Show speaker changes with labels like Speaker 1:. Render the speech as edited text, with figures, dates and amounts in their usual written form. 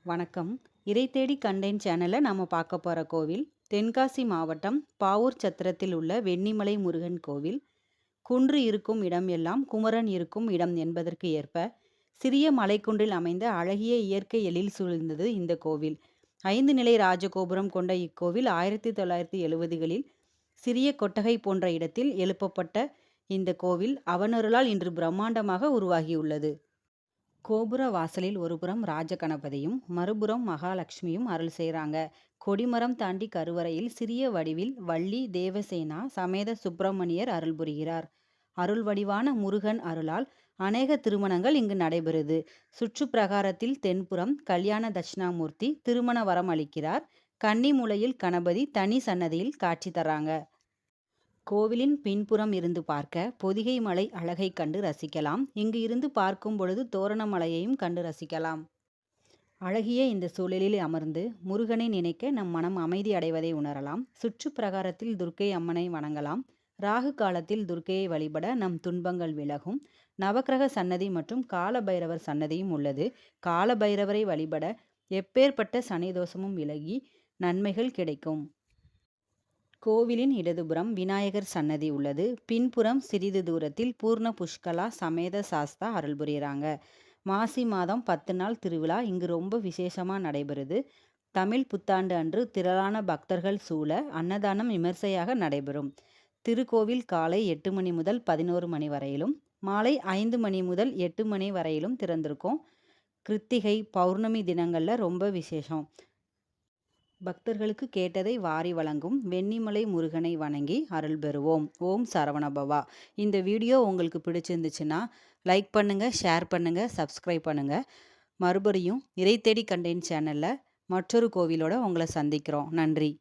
Speaker 1: வணக்கம். இறை தேடி கண்டேன் சேனல்ல நாம பார்க்க போற கோவில் தென்காசி மாவட்டம் பாவூர் சத்திரத்தில் உள்ள வெண்ணிமலை முருகன் கோவில். குன்று இருக்கும் இடம் எல்லாம் குமரன் இருக்கும் இடம் என்பதற்கு ஏற்ப சிறிய மலைக்குன்றில் அமைந்த அழகிய இயற்கை எழில் சூழ்ந்தது இந்த கோவில். 5 நிலை ராஜகோபுரம் கொண்ட இக்கோவில் 1970களில் சிறிய கொட்டகை போன்ற இடத்தில் எழுப்பப்பட்ட இந்த கோவில் அவனருளால் இன்று பிரம்மாண்டமாக உருவாகியுள்ளது. கோபுர வாசலில் ஒருபுறம் ராஜகணபதியும் மறுபுறம் மகாலட்சுமியும் அருள் செய்கிறாங்க. கொடிமரம் தாண்டி கருவறையில் சிறிய வடிவில் வள்ளி தேவசேனா சமேத சுப்பிரமணியர் அருள் புரிகிறார். அருள் வடிவான முருகன் அருளால் அநேக திருமணங்கள் இங்கு நடைபெறுது. சுற்று பிரகாரத்தில் தென்புறம் கல்யாண தட்சிணாமூர்த்தி திருமண வரம் அளிக்கிறார். கன்னிமூலையில் கணபதி தனி சன்னதியில் காட்சி தராங்க. கோவிலின் பின்புறம் இருந்து பார்க்க பொதிகை மலை அழகை கண்டு ரசிக்கலாம். இங்கு இருந்து பார்க்கும் பொழுது தோரணமலையையும் கண்டு ரசிக்கலாம். அழகிய இந்த சூழலில் அமர்ந்து முருகனை நினைக்க நம் மனம் அமைதி அடைவதை உணரலாம். சுற்று பிரகாரத்தில் துர்க்கை அம்மனை வணங்கலாம். ராகு காலத்தில் துர்க்கையை வழிபட நம் துன்பங்கள் விலகும். நவக்கிரக சன்னதி மற்றும் கால பைரவர் சன்னதியும் உள்ளது. கால பைரவரை வழிபட எப்பேற்பட்ட சனி தோஷமும் விலகி நன்மைகள் கிடைக்கும். கோவிலின் இடதுபுறம் விநாயகர் சன்னதி உள்ளது. பின்புறம் சிறிது தூரத்தில் பூர்ண புஷ்கலா சமேத சாஸ்தா அருள் புரிகிறாங்க. மாசி மாதம் 10 நாள் திருவிழா இங்கு ரொம்ப விசேஷமாக நடைபெறுது. தமிழ் புத்தாண்டு அன்று திரளான பக்தர்கள் சூழ அன்னதானம் விமர்சையாக நடைபெறும். திருக்கோவில் காலை 8 மணி முதல் 11 மணி வரையிலும் மாலை 5 மணி முதல் 8 மணி வரையிலும் திறந்திருக்கும். கிருத்திகை பௌர்ணமி தினங்களில் ரொம்ப விசேஷம். பக்தர்களுக்கு கேட்டதை வாரி வழங்கும் வெண்ணிமலை முருகனை வணங்கி அருள் பெறுவோம். ஓம் சரவணபவா. இந்த வீடியோ உங்களுக்கு பிடிச்சிருந்துச்சுன்னா லைக் பண்ணுங்கள், ஷேர் பண்ணுங்கள், சப்ஸ்கிரைப் பண்ணுங்கள். மறுபடியும் இறை தேடி கண்டேன் சேனலில் மற்றொரு கோவிலோட உங்களை சந்திக்கிறோம். நன்றி.